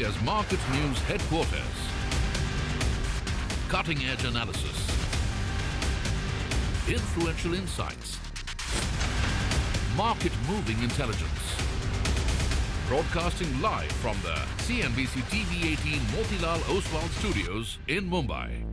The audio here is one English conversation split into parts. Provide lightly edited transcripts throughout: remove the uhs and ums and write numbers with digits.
India's market news headquarters. Cutting-edge analysis. Influential insights. Market-moving intelligence. Broadcasting live from the CNBC TV 18 Motilal Oswal studios in Mumbai.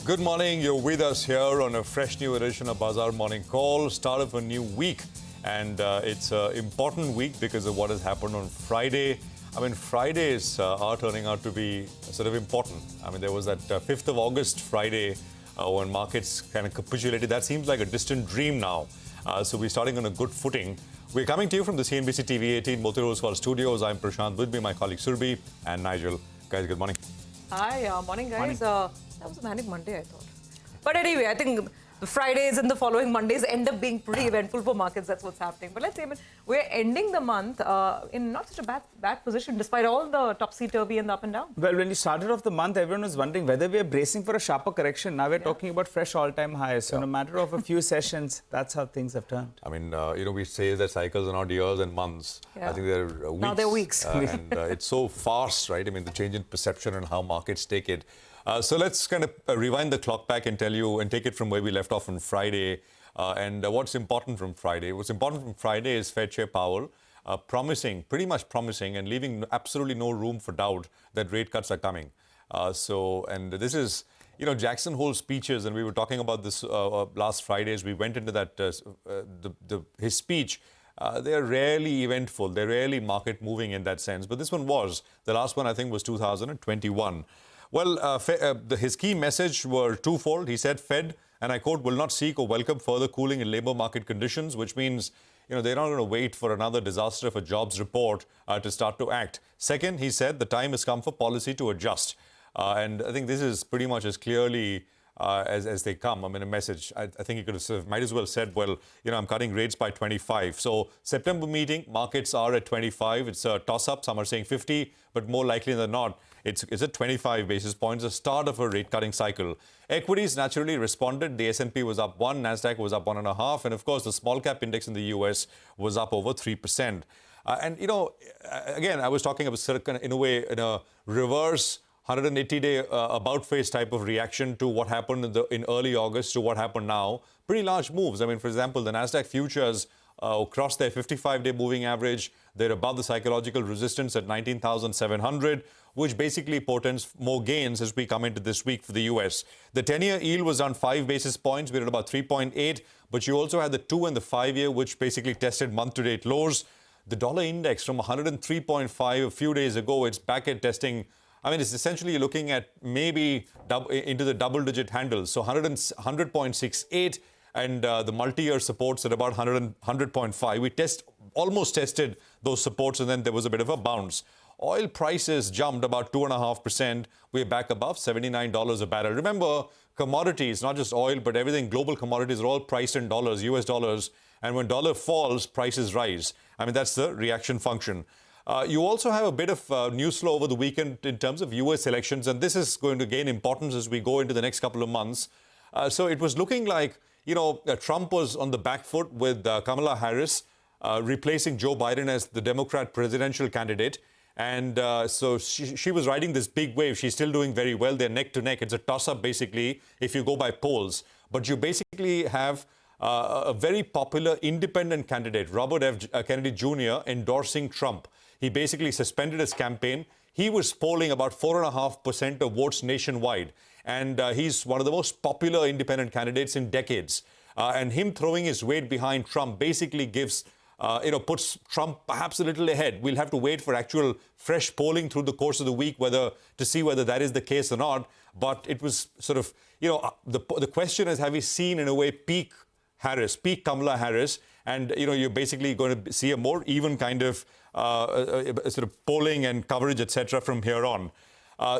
Good morning. You're with us here on a fresh new edition of Bazaar Morning Call, start of a new week. And it's an important week because of what has happened on Friday. I mean, Fridays are turning out to be sort of important. I mean, there was that 5th of August Friday when markets kind of capitulated. That seems like a distant dream now. So we're starting on a good footing. We're coming to you from the CNBC TV 18 Motilal Oswal studios. I'm Prashant, with me my colleague Surbi and Nigel. Guys, good morning. Hi, morning guys. That was a manic Monday, I thought. But anyway, I think the Fridays and the following Mondays end up being pretty eventful for markets. That's what's happening. But let's say, we're ending the month in not such a bad position, despite all the topsy-turvy and the up and down. Well, when you started off the month, everyone was wondering whether we are bracing for a sharper correction. Now we're talking about fresh all-time highs. So in a matter of a few sessions, that's how things have turned. I mean, we say that cycles are not years and months. I think they're weeks. Now they're weeks. And it's so fast, right? I mean, the change in perception and how markets take it. So let's kind of rewind the clock back and tell you and take it from where we left off on Friday. And what's important from Friday? What's important from Friday is Fed Chair Powell pretty much promising and leaving absolutely no room for doubt that rate cuts are coming. And this is, Jackson Hole's speeches, and we were talking about this last Friday as we went into that, his speech. They're rarely eventful. They're rarely market moving in that sense. But this one was. The last one, I think, was 2021. Well, his key message were twofold. He said Fed, and I quote, will not seek or welcome further cooling in labor market conditions, which means, they're not going to wait for another disaster of a jobs report to start to act. Second, he said the time has come for policy to adjust. And I think this is pretty much as clearly as they come. I mean, a message. I think he could have might as well said, well, I'm cutting rates by 25. So September meeting, markets are at 25. It's a toss-up. Some are saying 50, but more likely than not, it's at 25 basis points, the start of a rate-cutting cycle. Equities naturally responded. The S&P was up 1, Nasdaq was up 1.5, and of course, the small-cap index in the US was up over 3%. Again, I was talking about, in a reverse 180-day about-face type of reaction to what happened in early August to what happened now. Pretty large moves. I mean, for example, the Nasdaq futures crossed their 55-day moving average. They're above the psychological resistance at 19,700, which basically portends more gains as we come into this week for the U.S. The 10-year yield was down 5 basis points. We're at about 3.8, but you also had the 2 and the 5-year, which basically tested month-to-date lows. The dollar index from 103.5 a few days ago, it's back at testing. I mean, it's essentially looking at maybe into the double-digit handles. So 100.68 and the multi-year supports at about 100.5. We almost tested those supports, and then there was a bit of a bounce. Oil prices jumped about 2.5%. We're back above $79 a barrel. Remember, commodities, not just oil, but everything, global commodities are all priced in dollars, US dollars. And when dollar falls, prices rise. I mean, that's the reaction function. You also have a bit of news flow over the weekend in terms of U.S. elections, and this is going to gain importance as we go into the next couple of months. So it was looking like, Trump was on the back foot with Kamala Harris replacing Joe Biden as the Democrat presidential candidate. And so she was riding this big wave. She's still doing very well. They're neck to neck. It's a toss-up, basically, if you go by polls. But you basically have a very popular independent candidate, Robert F. Kennedy Jr., endorsing Trump. He basically suspended his campaign. He was polling about 4.5% of votes nationwide. And he's one of the most popular independent candidates in decades. And him throwing his weight behind Trump basically gives, puts Trump perhaps a little ahead. We'll have to wait for actual fresh polling through the course of the week to see whether that is the case or not. But it was sort of, the question is, have we seen in a way peak Kamala Harris? And, you're basically going to see a more even kind of sort of polling and coverage, etc., from here on.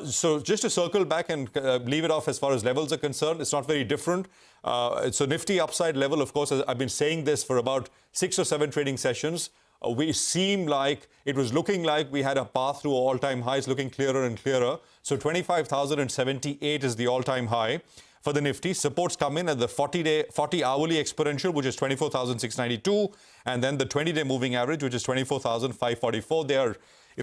So just to circle back and leave it off as far as levels are concerned, it's not very different. It's a Nifty upside level. Of course, I've been saying this for about 6 or 7 trading sessions. We seemed like it was looking like we had a path through all-time highs looking clearer and clearer. So 25,078 is the all-time high. for the Nifty. Supports come in at the 40 hourly exponential, which is 24,692, and then the 20-day moving average, which is 24,544. They are,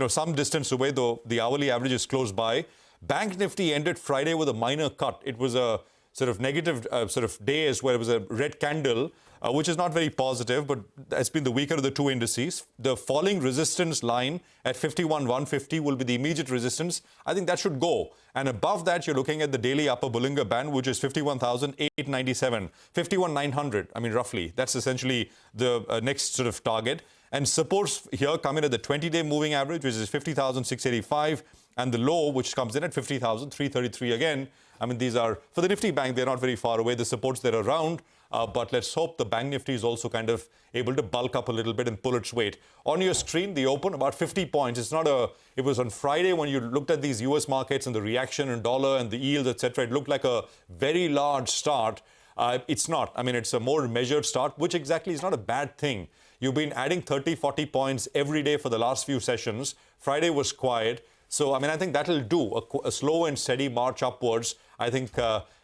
some distance away, though the hourly average is close by. Bank Nifty ended Friday with a minor cut. It was a sort of negative sort of day as well. It was a red candle, which is not very positive, but it's been the weaker of the two indices. The falling resistance line at 51,150 will be the immediate resistance. I think that should go. And above that, you're looking at the daily upper Bollinger Band, which is 51,897, 51,900, I mean, roughly. That's essentially the next sort of target. And supports here come in at the 20-day moving average, which is 50,685, and the low, which comes in at 50,333 again. I mean, these are, for the Nifty Bank, they're not very far away. The supports, they're around. But let's hope the Bank Nifty is also kind of able to bulk up a little bit and pull its weight. On your screen, the open, about 50 points. It was on Friday when you looked at these US markets and the reaction in dollar and the yields, etc. It looked like a very large start. It's not. I mean, it's a more measured start, which exactly is not a bad thing. You've been adding 30, 40 points every day for the last few sessions. Friday was quiet. So, I mean, I think that'll do. A slow and steady march upwards, I think,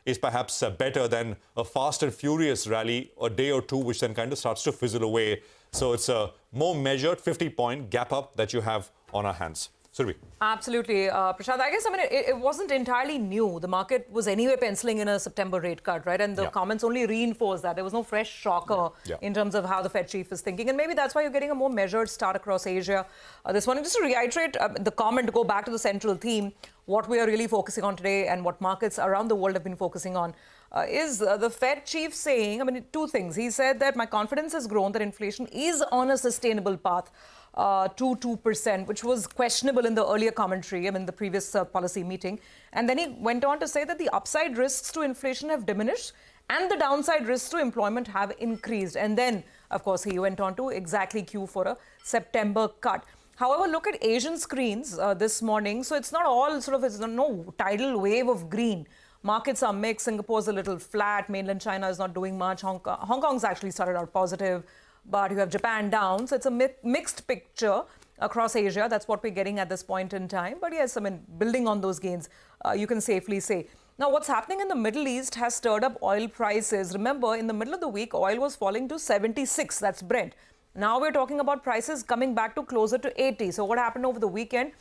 is perhaps better than a fast and furious rally a day or two, which then kind of starts to fizzle away. So it's a more measured 50-point gap up that you have on our hands. Surabhi. Absolutely, Prashant. I guess, it wasn't entirely new. The market was anyway penciling in a September rate cut, right? And the comments only reinforced that. There was no fresh shocker in terms of how the Fed chief is thinking. And maybe that's why you're getting a more measured start across Asia this morning. Just to reiterate the comment, to go back to the central theme, what we are really focusing on today and what markets around the world have been focusing on is the Fed chief saying, two things. He said that my confidence has grown that inflation is on a sustainable path to 2%, which was questionable in the earlier commentary, the previous policy meeting. And then he went on to say that the upside risks to inflation have diminished and the downside risks to employment have increased. And then, of course, he went on to exactly cue for a September cut. However, look at Asian screens this morning. So it's not all it's no tidal wave of green. Markets are mixed. Singapore's a little flat. Mainland China is not doing much. Hong Kong's actually started out positive. But you have Japan down. So it's a mixed picture across Asia. That's what we're getting at this point in time. But yes, building on those gains, you can safely say. Now, what's happening in the Middle East has stirred up oil prices. Remember, in the middle of the week, oil was falling to 76. That's Brent. Now we're talking about prices coming back to closer to 80. So what happened over the weekend?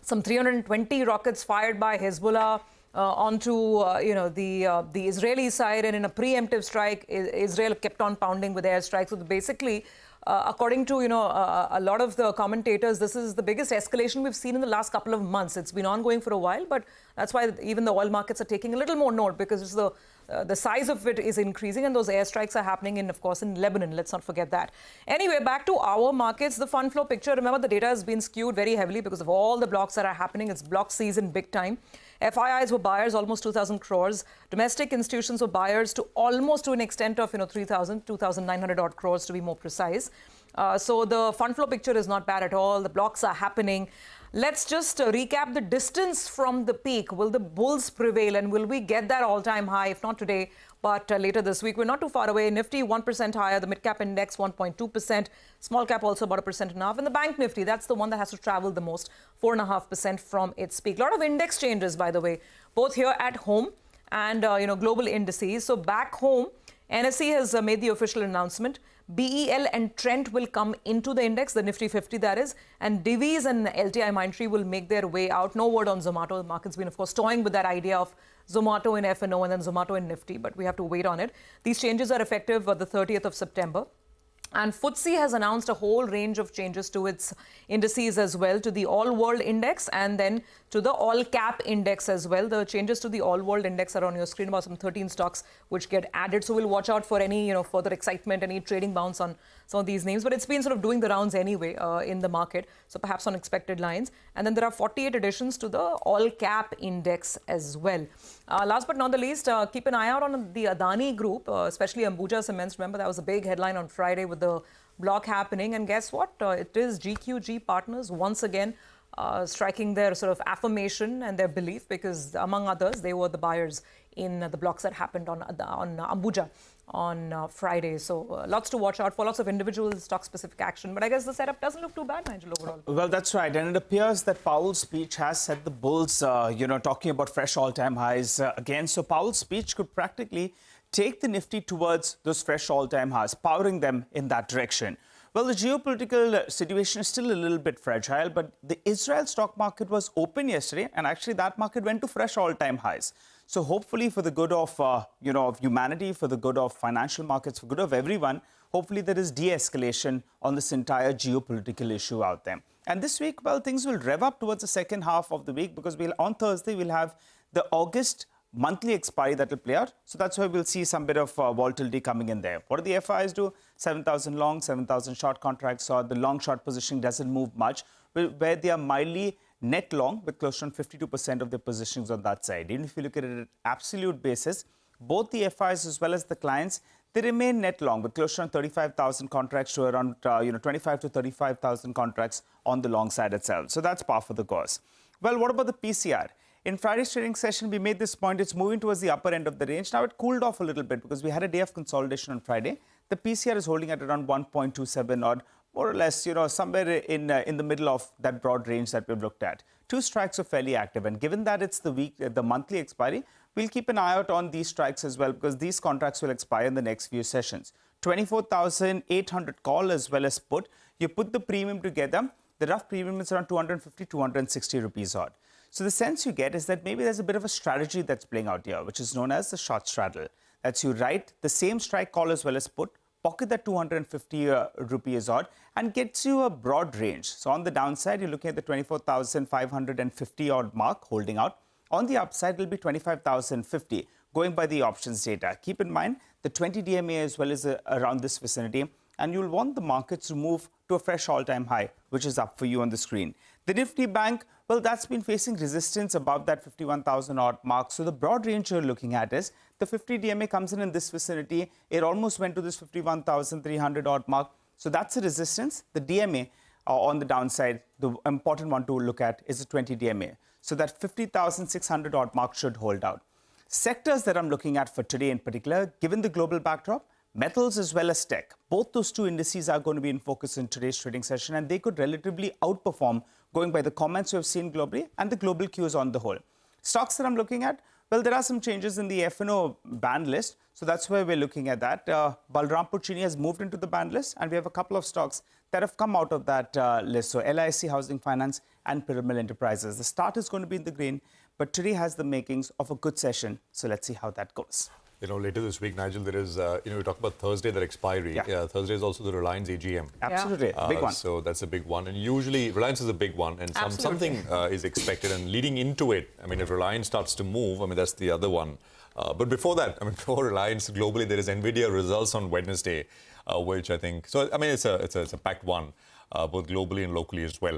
Some 320 rockets fired by Hezbollah onto the Israeli side, and in a preemptive strike, Israel kept on pounding with airstrikes. So basically, according to a lot of the commentators, this is the biggest escalation we've seen in the last couple of months. It's been ongoing for a while, but that's why even the oil markets are taking a little more note, because it's the size of it is increasing, and those airstrikes are happening in Lebanon. Let's not forget that. Anyway, back to our markets, the fund flow picture. Remember, the data has been skewed very heavily because of all the blocks that are happening. It's block season big time. FIIs were buyers, almost 2,000 crores. Domestic institutions were buyers to almost to an extent of 2,900 odd crores to be more precise. So the fund flow picture is not bad at all. The blocks are happening. Let's just recap the distance from the peak. Will the bulls prevail, and will we get that all-time high? If not today, but later this week. We're not too far away. Nifty 1% higher, the mid-cap index 1.2%, small cap also about 1.5%. And the Bank Nifty, that's the one that has to travel the most, 4.5% from its peak. A lot of index changes, by the way, both here at home and global indices. So back home, NSE has made the official announcement. BEL and Trent will come into the index, the Nifty 50 that is, and Divis and LTIMindtree will make their way out. No word on Zomato. The market's been, of course, toying with that idea of Zomato in F&O and then Zomato in Nifty, but we have to wait on it. These changes are effective the 30th of September. And FTSE has announced a whole range of changes to its indices as well, to the all-world index and then to the all-cap index as well. The changes to the all-world index are on your screen, about some 13 stocks which get added. So we'll watch out for any further excitement, any trading bounce on some of these names. But it's been sort of doing the rounds anyway in the market, so perhaps on expected lines. And then there are 48 additions to the all-cap index as well. Last but not the least, keep an eye out on the Adani Group, especially Ambuja Cements. Remember, that was a big headline on Friday with the block happening. And guess what? It is GQG Partners once again striking their sort of affirmation and their belief, because among others, they were the buyers in the blocks that happened on Ambuja on Friday. So lots to watch out for, lots of individual stock-specific action. But I guess the setup doesn't look too bad, Nigel, overall. Well, that's right. And it appears that Powell's speech has set the bulls, talking about fresh all-time highs again. So Powell's speech could practically take the Nifty towards those fresh all-time highs, powering them in that direction. Well, the geopolitical situation is still a little bit fragile, but the Israel stock market was open yesterday, and actually that market went to fresh all-time highs. So hopefully for the good of, of humanity, for the good of financial markets, for the good of everyone, hopefully there is de-escalation on this entire geopolitical issue out there. And this week, well, things will rev up towards the second half of the week, because on Thursday, we'll have the August monthly expiry that will play out. So that's why we'll see some bit of volatility coming in there. What do the FIs do? 7,000 long, 7,000 short contracts. So the long short positioning doesn't move much, where they are mildly net long, with close to 52% of their positions on that side. Even if you look at it at an absolute basis, both the FIs as well as the clients, they remain net long, with close to 35,000 contracts to around 25 to 35,000 contracts on the long side itself. So that's par for the course. Well, what about the PCR? In Friday's trading session, we made this point. It's moving towards the upper end of the range. Now, it cooled off a little bit because we had a day of consolidation on Friday. The PCR is holding at around 1.27 odd, more or less, somewhere in the middle of that broad range that we've looked at. Two strikes are fairly active. And given that it's the monthly expiry, we'll keep an eye out on these strikes as well, because these contracts will expire in the next few sessions. 24,800 call as well as put. You put the premium together, the rough premium is around 250, 260 rupees odd. So the sense you get is that maybe there's a bit of a strategy that's playing out here, which is known as the short straddle. That's you write the same strike call as well as put, pocket that 250 rupees odd, and gets you a broad range. So on the downside, you're looking at the 24,550 odd mark holding out. On the upside, it'll be 25,050, going by the options data. Keep in mind, the 20 DMA as well as around this vicinity, and you'll want the markets to move to a fresh all-time high, which is up for you on the screen. The Nifty Bank, well, that's been facing resistance above that 51,000 odd mark. So the broad range you're looking at is the 50 DMA comes in this vicinity. It almost went to this 51,300 odd mark. So that's a resistance. The DMA on the downside, the important one to look at is the 20 DMA. So that 50,600 odd mark should hold out. Sectors that I'm looking at for today in particular, given the global backdrop, metals as well as tech, both those two indices are going to be in focus in today's trading session, and they could relatively outperform going by the comments we've seen globally and the global cues on the whole. Stocks that I'm looking at, well, there are some changes in the F&O banned list, so that's where we're looking at that. Balrampur Chini has moved into the banned list, and we have a couple of stocks that have come out of that list. So LIC Housing Finance and Pyramid Enterprises. The start is going to be in the green, but today has the makings of a good session. So let's see how that goes. Later this week, Nigel, there is, we talk about Thursday, that expiry. Yeah. Thursday is also the Reliance AGM. Absolutely. Big one. So that's a big one. And usually, Reliance is a big one. And something is expected. And leading into it, I mean, if Reliance starts to move, I mean, that's the other one. But before that, I mean, before Reliance, globally, there is NVIDIA results on Wednesday, which I think... So, I mean, it's a packed one, both globally and locally as well.